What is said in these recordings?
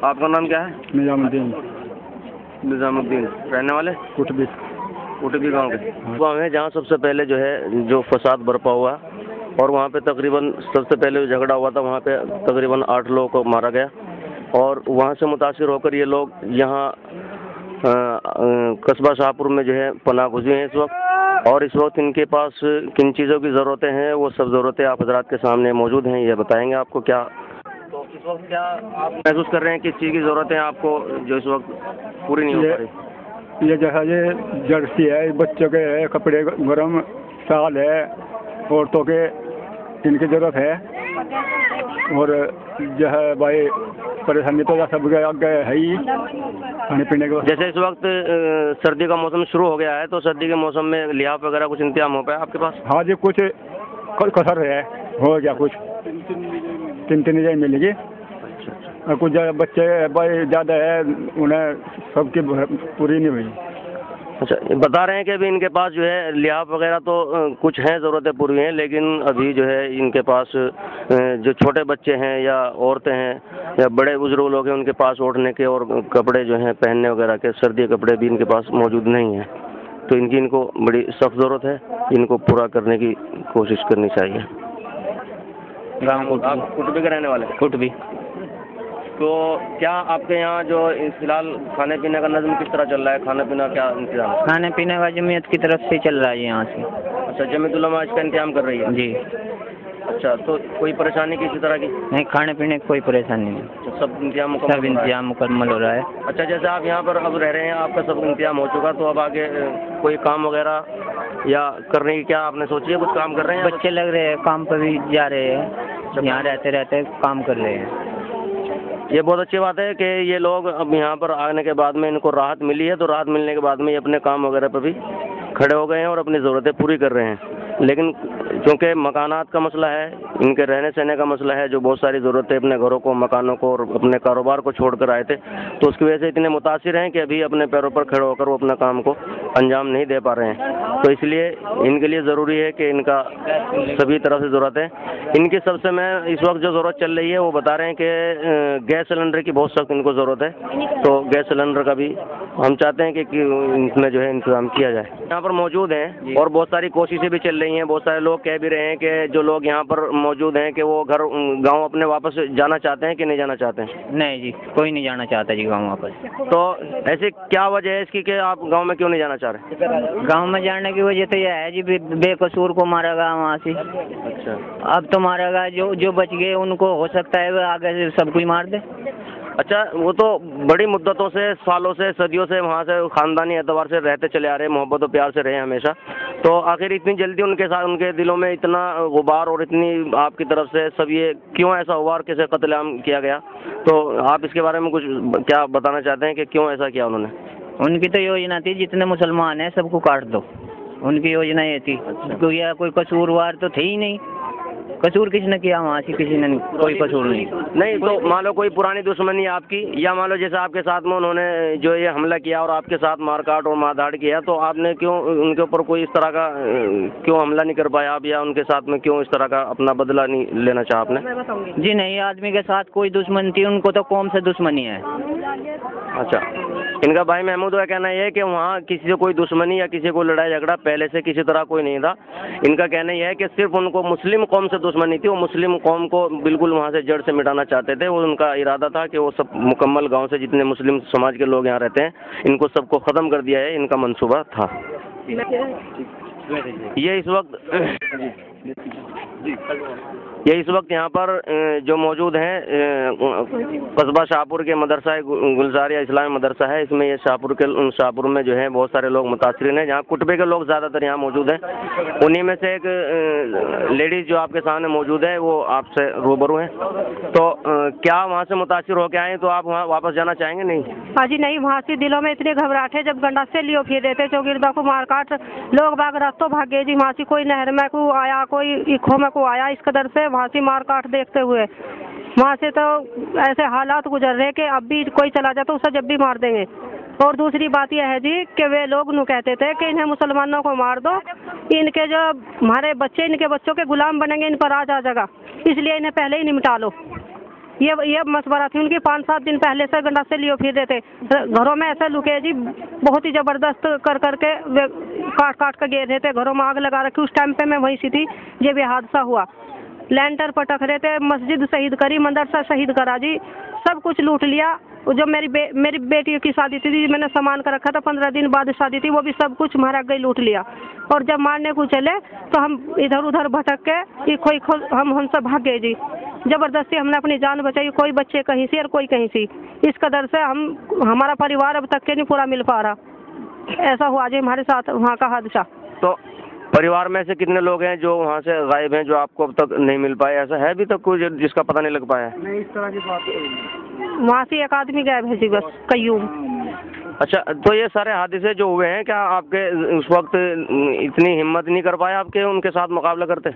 आपका नाम क्या है? निजामुद्दीन। निजामुद्दीन, रहने वाले कुटबी गांव के। गाँव है जहाँ सबसे पहले जो है जो फसाद बरपा हुआ और वहाँ पे तकरीबन सबसे पहले जो झगड़ा हुआ था वहाँ पे तकरीबन 8 लोगों को मारा गया और वहाँ से मुतासिर होकर ये लोग यहाँ कस्बा शाहपुर में जो है पनाह गुज़रे हैं इस वक्त। और इस वक्त इनके पास किन चीज़ों की ज़रूरतें हैं वो सब ज़रूरतें आप हजरात के सामने मौजूद हैं, ये बताएंगे आपको। क्या तो इस वक्त क्या आप महसूस कर रहे हैं किस चीज़ की ज़रूरत है आपको जो इस वक्त पूरी नहीं हो पा रही? ये जो है ये जर्सी है, बच्चों के है, कपड़े गरम, साल है, औरतों के इनकी ज़रूरत है। और जो है भाई परेशानी तो सब आगे है ही खाने पीने के। जैसे इस वक्त सर्दी का मौसम शुरू हो गया है तो सर्दी के मौसम में लिहाफ वगैरह कुछ इंतजाम हो पाया आपके पास? हाँ जी, कुछ कसर है, हो गया कुछ 3-3 हज़ार मिलेगी। अच्छा। कुछ बच्चे भाई ज़्यादा है, उन्हें सबकी पूरी नहीं हुई। अच्छा, बता रहे हैं कि अभी इनके पास जो है लिहाफ वगैरह तो कुछ हैं, ज़रूरतें पूरी हैं, लेकिन अभी जो है इनके पास जो छोटे बच्चे हैं या औरतें हैं या बड़े बुजुर्ग लोग हैं उनके पास ओढ़ने के और कपड़े जो हैं पहनने वगैरह के सर्दी के कपड़े भी इनके पास मौजूद नहीं हैं। तो इनको बड़ी सख्त ज़रूरत है, इनको पूरा करने की कोशिश करनी चाहिए। आप कुटबी के रहने वाले? कुटबी। तो क्या आपके यहाँ जो फिलहाल खाने पीने का नज़म किस तरह चल रहा है? खाना पीना क्या इंतजाम? खाने पीने का जमीयत की तरफ से चल रहा है यहाँ से। अच्छा, जमीयत उलमा इसका इंतजाम कर रही है? जी। अच्छा, तो कोई परेशानी किसी तरह की? नहीं, खाने पीने की कोई परेशानी नहीं। अच्छा, सब इंतजाम मुकम्मल हो रहा है। अच्छा, जैसे आप यहाँ पर अब रह रहे हैं, आपका सब इंतजाम हो चुका, तो अब आगे कोई काम वगैरह या करने की क्या आपने सोची है? कुछ काम कर रहे हैं? बच्चे लग रहे हैं, काम पर भी जा रहे हैं, यहाँ रहते रहते काम कर रहे हैं। ये बहुत अच्छी बात है कि ये लोग अब यहाँ पर आने के बाद में इनको राहत मिली है, तो राहत मिलने के बाद में ये अपने काम वगैरह पर भी खड़े हो गए हैं और अपनी ज़रूरतें पूरी कर रहे हैं। लेकिन क्योंकि मकानात का मसला है, इनके रहने सहने का मसला है, जो बहुत सारी ज़रूरतें अपने घरों को, मकानों को और अपने कारोबार को छोड़ कर आए थे, तो उसकी वजह से इतने मुतासिर हैं कि अभी अपने पैरों पर खड़े होकर वो अपना काम को अंजाम नहीं दे पा रहे हैं। तो इसलिए इनके लिए ज़रूरी है कि इनका सभी तरह से ज़रूरत है। इनकी सबसे मैं इस वक्त जो ज़रूरत चल रही है वो बता रहे हैं कि गैस सिलेंडर की बहुत सख्त इनको ज़रूरत है, तो गैस सिलेंडर का भी हम चाहते हैं कि इसमें जो है इंतज़ाम किया जाए। यहाँ पर मौजूद हैं और बहुत सारी कोशिशें भी चल रही हैं। बहुत सारे लोग कह भी रहे हैं कि जो लोग यहाँ पर मौजूद हैं कि वो गांव अपने वापस जाना चाहते हैं कि नहीं जाना चाहते हैं? नहीं जी, कोई नहीं जाना चाहता जी गांव वापस। तो ऐसे क्या वजह है इसकी कि आप गांव में क्यों नहीं जाना चाह रहे? गांव में जाने की वजह तो यह है जी, बेकसूर को मारा गया वहाँ से। अच्छा, अब तो मारा गया, जो बच गए उनको हो सकता है आगे से सब कोई मार दे। अच्छा, वो तो बड़ी मुद्दतों से, सालों से, सदियों से वहाँ से खानदानी एतबार से रहते चले आ रहे हैं, मोहब्बत और प्यार से रहे हमेशा। तो आखिर इतनी जल्दी उनके साथ, उनके दिलों में इतना गुबार और इतनी आपकी तरफ से सब ये क्यों ऐसा हुआ और कैसे कत्लेआम किया गया? तो आप इसके बारे में कुछ क्या बताना चाहते हैं कि क्यों ऐसा किया उन्होंने? उनकी तो योजना थी जितने मुसलमान हैं सबको काट दो, उनकी योजना ये थी। अच्छा। कोई कसूरवार तो थे ही नहीं, कसूर किसने किया वहाँ से? किसी ने कोई कसूर नहीं। तो मान लो कोई पुरानी दुश्मनी आपकी, या मान लो जैसे आपके साथ में उन्होंने जो ये हमला किया और आपके साथ मारकाट और मारधाड़ किया, तो आपने क्यों उनके ऊपर कोई इस तरह का क्यों हमला नहीं कर पाया आप, या उनके साथ में क्यों इस तरह का अपना बदला नहीं लेना चाहा आपने? जी नहीं, आदमी के साथ कोई दुश्मनी थी, उनको तो कौम से दुश्मनी है। अच्छा, इनका भाई महमूद का कहना यह है कि वहाँ किसी से कोई दुश्मनी या किसी को लड़ाई झगड़ा पहले से किसी तरह कोई नहीं था। इनका कहना यह है कि सिर्फ उनको मुस्लिम कौम से दुश्मनी थी, वो मुस्लिम कौम को बिल्कुल वहाँ से जड़ से मिटाना चाहते थे। वो उनका इरादा था कि वो सब मुकम्मल गांव से जितने मुस्लिम समाज के लोग यहाँ रहते हैं इनको सबको ख़त्म कर दिया है, इनका मंसूबा था। ये इस वक्त ये इस वक्त यहाँ पर जो मौजूद हैं कस्बा शाहपुर के मदरसा गुलजारिया इस्लामी मदरसा है, इसमें ये शाहपुर में जो है बहुत सारे लोग मुतासरीन हैं, जहाँ कुटबे के लोग ज़्यादातर यहाँ मौजूद हैं। उन्हीं में से एक लेडीज़ जो आपके सामने मौजूद है वो आपसे रूबरू हैं। तो क्या वहाँ से मुतासिर होकर आए तो आप वहाँ वापस जाना चाहेंगे? नहीं हाँ जी नहीं, वहाँ से दिलों में इतनी घबराहट है, जब गंडा से लियो फिर देते चौकीदार को मार काट लोग बाग रातों भागे जी। वहाँ से कोई नहर में को आया, कोई इखो में को आया, इस कदर से वहाँ से मार काट देखते हुए वहाँ से तो ऐसे हालात गुजर रहे कि अब भी कोई चला जाए तो उसे जब भी मार देंगे। और दूसरी बात यह है जी कि वे लोग नु कहते थे कि इन्हें मुसलमानों को मार दो, इनके जो हमारे बच्चे इनके बच्चों के गुलाम बनेंगे, इन पर राज आ जाएगा, इसलिए इन्हें पहले ही निपटा लो। ये मशवरा थी उनकी। 5-7 दिन पहले से गंडा से लियो फिर देते घरों में ऐसे लुके जी, बहुत ही ज़बरदस्त कर करके वे काट के गिर रहे थे। घरों में आग लगा रखी। उस टाइम पे मैं वहीं सी थी जब ये हादसा हुआ। लैंटर पटक रहे थे, मस्जिद शहीद करी, मदरसा शहीद करा जी, सब कुछ लूट लिया। जो मेरी बेटी की शादी थी, मैंने सामान कर रखा था, 15 दिन बाद शादी थी, वो भी सब कुछ मारा गई, लूट लिया। और जब मारने को चले तो हम इधर उधर भटक के हम सब भाग गए जी। ज़बरदस्ती हमने अपनी जान बचाई, कोई बच्चे कहीं से और कोई कहीं से। इस कदर से हमारा परिवार अब तक के नहीं पूरा मिल पा रहा। ऐसा हुआ जी हमारे साथ वहाँ का हादसा। तो परिवार में से कितने लोग हैं जो वहाँ से गायब हैं, जो आपको अब तक नहीं मिल पाए? ऐसा है भी तो कोई जिसका पता नहीं लग पाया? नहीं, इस तरह की बात वहाँ से एक आदमी गायब है जी, बस कयूम। अच्छा, तो ये सारे हादसे जो हुए हैं, क्या आपके उस वक्त इतनी हिम्मत नहीं कर पाए आपके उनके साथ मुकाबला करते?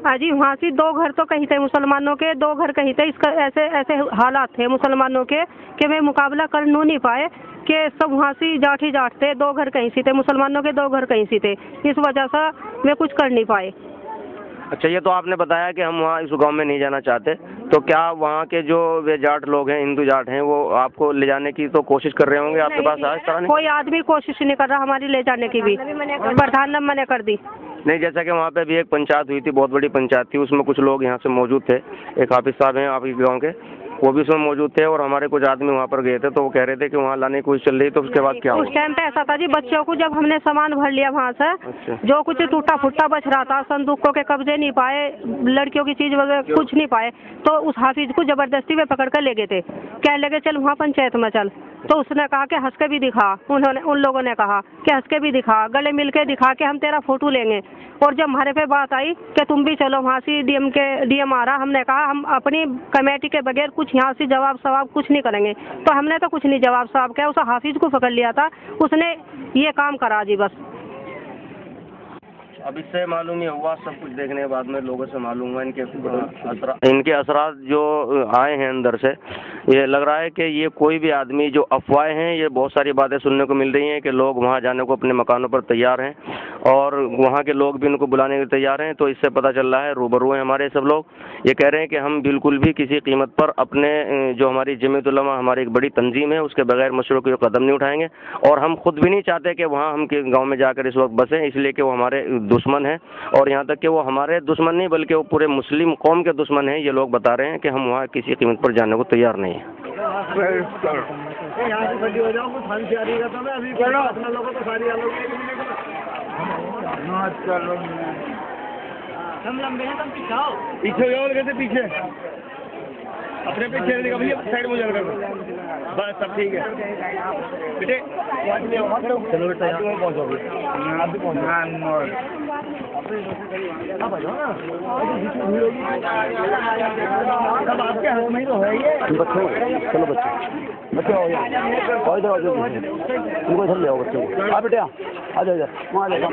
हाँ जी, वहाँ से 2 घर तो कहीं थे मुसलमानों के, 2 घर कहीं थे। इसका ऐसे हालात थे मुसलमानों के कि वे मुकाबला कर नहीं पाए, कि सब वहाँ से जाट ही जाट थे। 2 घर कहीं से थे मुसलमानों के, 2 घर कहीं से थे, इस वजह से वे कुछ कर नहीं पाए। अच्छा, ये तो आपने बताया कि हम वहाँ इस गांव में नहीं जाना चाहते, तो क्या वहाँ के जो वे जाट लोग हैं, हिंदू जाट हैं, वो आपको ले जाने की तो कोशिश कर रहे होंगे आपके पास? आज तरह कोई आदमी कोशिश नहीं कर रहा हमारी ले जाने की भी, प्रधान ने मना कर दी। नहीं, जैसा कि वहाँ पे भी एक पंचायत हुई थी, बहुत बड़ी पंचायत थी, उसमें कुछ लोग यहाँ से मौजूद थे, एक हाफिज साहब हैं आपके गाँव के, वो भी उसमें मौजूद थे, और हमारे कुछ आदमी वहाँ पर गए थे, तो वो कह रहे थे कि वहाँ लाने की कोशिश चल रही। तो उसके बाद क्या हुआ? उस टाइम पे ऐसा था जी, बच्चों को जब हमने सामान भर लिया वहाँ से, जो कुछ टूटा फुट्टा बच रहा था, संदूकों के कब्जे नहीं पाए, लड़कियों की चीज वगैरह कुछ नहीं पाए, तो उस हाफिज को जबरदस्ती में पकड़ कर ले गए थे। कह लगे चल वहाँ पंचायत में चल, तो उसने कहा कि हंस के भी दिखा। उन लोगों ने कहा कि हंस के भी दिखा, गले मिल के दिखा कि हम तेरा फोटो लेंगे। और जब हमारे पे बात आई कि तुम भी चलो वहाँ से, डीएम आ रहा, हमने कहा हम अपनी कमेटी के बगैर कुछ यहाँ से जवाब सवाब कुछ नहीं करेंगे। तो हमने तो कुछ नहीं जवाब सवाब किया, उस हाफिज को पकड़ लिया था, उसने ये काम करा जी बस। अब इससे मालूम ही हुआ, सब कुछ देखने के बाद में लोगों से मालूम हुआ इनके असरात जो आए हैं अंदर से। ये लग रहा है कि ये कोई भी आदमी जो अफवाहें हैं, ये बहुत सारी बातें सुनने को मिल रही हैं कि लोग वहाँ जाने को अपने मकानों पर तैयार हैं, और वहाँ के लोग भी उनको बुलाने के तैयार हैं। तो इससे पता चल रहा है, रूबरू हैं हमारे सब लोग, ये कह रहे हैं कि हम बिल्कुल भी किसी कीमत पर अपने जो हमारी जमीयत उलमा हमारी एक बड़ी तंजीम है, उसके बगैर मशरूक़ कोई कदम नहीं उठाएंगे। और हम खुद भी नहीं चाहते कि वहाँ हम गाँव में जाकर इस वक्त बसें, इसलिए कि वो हमारे दुश्मन है, और यहाँ तक कि वो हमारे दुश्मन नहीं बल्कि वो पूरे मुस्लिम कौम के दुश्मन हैं। ये लोग बता रहे हैं कि हम वहाँ किसी कीमत पर जाने को तैयार नहीं हैं। पीछे जाओ, पीछे अपने पीछे देखा भैया, साइड में जाकर बस सब ठीक है बेटे। चलो बेटा, पहुँचोगे आप भी सब आपके हाथ में ही तो है ये बच्चे। चलो बच्चे आओ, इधर आओ, उनको इधर ले आओ बच्चों को। बेटे आ जाओ इधर, वहाँ ले जाओ।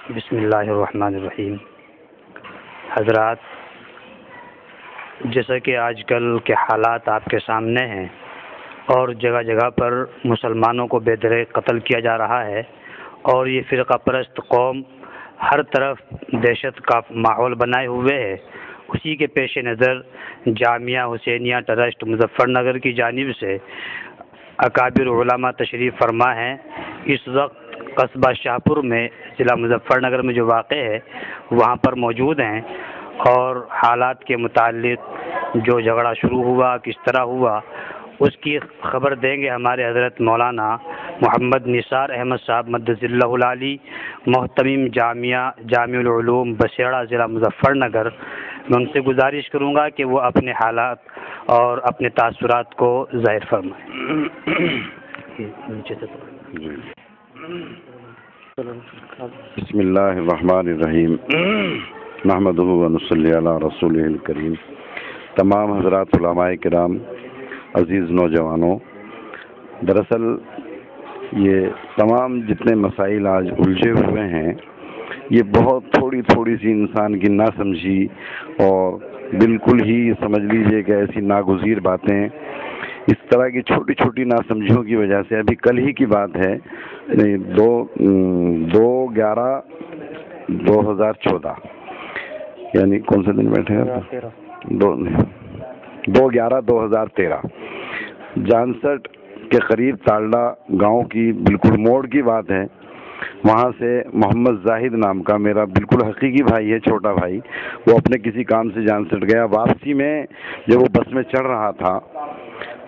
बिस्मिल्लाहिर्रहमानिर्रहीम। हज़रात, जैसा कि आजकल के हालात आपके सामने हैं, और जगह जगह पर मुसलमानों को बेदरे कत्ल किया जा रहा है और ये फ़िरका परस्त कौम हर तरफ दहशत का माहौल बनाए हुए है। उसी के पेश नज़र जामिया हुसैनिया ट्रस्ट मुजफ्फरनगर की जानिब से अकाबिर उलमा तशरीफ़ फरमा है। इस वक्त कस्बा शाहपुर में ज़िला मुजफ्फरनगर में जो वाक़ है वहाँ पर मौजूद हैं और हालात के मुताल्लिक़ जो झगड़ा शुरू हुआ, किस तरह हुआ, उसकी खबर देंगे हमारे हज़रत मौलाना मोहम्मद निसार अहमद साहब मद्दज़िल्लहुल आली, मोहतमीम जामिउल उलूम बसेड़ा ज़िला मुजफ्फरनगर। मैं उनसे गुजारिश करूँगा कि वो अपने हालात और अपने तासुरात को ज़ाहिर फरमाएँ। बिस्मिल्लाहिर्रहमानिर्रहीम नहमदुहु व नुसल्ली अला रसूलिहिल करीम। तमाम हज़रात उलमाए किराम, अज़ीज़ नौजवानों, दरअसल ये तमाम जितने मसाइल आज उलझे हुए हैं ये बहुत थोड़ी सी इंसान की नासमझी और बिल्कुल ही समझ लीजिए कि ऐसी नागुज़ीर बातें, इस तरह की छोटी छोटी नासमझियों की वजह से, अभी कल ही की बात है, 2/11/2014 यानी कौन से दिन बैठे हैं, 2/11/2013 जानसठ के करीब तालडा गांव की बिल्कुल मोड़ की बात है। वहाँ से मोहम्मद जाहिद नाम का मेरा बिल्कुल हकीकी भाई है, छोटा भाई, वो अपने किसी काम से जानसठ गया। वापसी में जब वो बस में चढ़ रहा था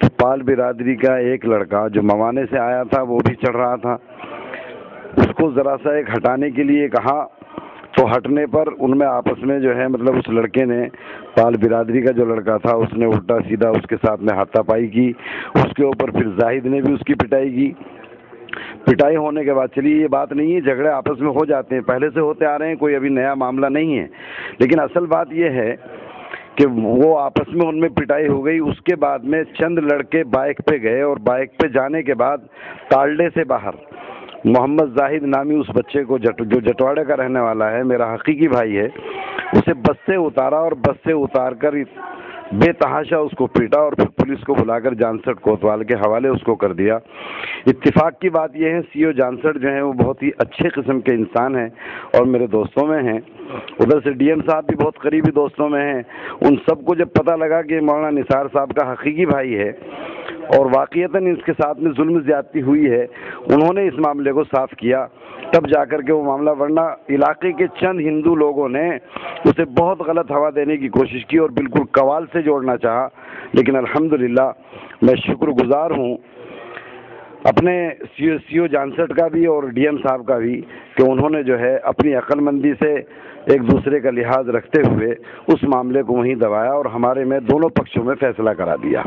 तो पाल बिरादरी का एक लड़का जो मवाने से आया था वो भी चढ़ रहा था। उसको ज़रा सा एक हटाने के लिए कहा तो हटने पर उनमें आपस में जो है मतलब उस लड़के ने, पाल बिरादरी का जो लड़का था, उसने उल्टा सीधा उसके साथ में हाथापाई की। उसके ऊपर फिर जाहिद ने भी उसकी पिटाई की। पिटाई होने के बाद, चलिए ये बात नहीं है, झगड़े आपस में हो जाते हैं, पहले से होते आ रहे हैं, कोई अभी नया मामला नहीं है, लेकिन असल बात ये है कि वो आपस में उनमें पिटाई हो गई। उसके बाद में चंद लड़के बाइक पे गए और बाइक पे जाने के बाद तालडे से बाहर मोहम्मद जाहिद नामी उस बच्चे को जो जटवाड़े का रहने वाला है, मेरा हकीकी भाई है, उसे बस से उतारा और बस से उतार कर बेतहाशा उसको पीटा और फिर पुलिस को बुलाकर जानसठ कोतवाल के हवाले उसको कर दिया। इत्तेफाक की बात यह है, सीओ जानसठ जो है वो बहुत ही अच्छे किस्म के इंसान हैं और मेरे दोस्तों में हैं। उधर से डीएम साहब भी बहुत करीबी दोस्तों में हैं। उन सबको जब पता लगा कि मौलाना निसार साहब का हकीकी भाई है और वाक़ईतन इसके साथ में जुल्म ज़्यादती हुई है, उन्होंने इस मामले को साफ़ किया, तब जाकर के वो मामला, वरना इलाके के चंद हिंदू लोगों ने उसे बहुत गलत हवा देने की कोशिश की और बिल्कुल कवाल से जोड़ना चाहा। लेकिन अल्हम्दुलिल्लाह मैं शुक्रगुजार हूँ अपने सीओ जानसठ का भी और डीएम साहब का भी कि उन्होंने जो है अपनी अक्लमंदी से एक दूसरे का लिहाज रखते हुए उस मामले को वहीं दबाया और हमारे में दोनों पक्षों में फैसला करा दिया।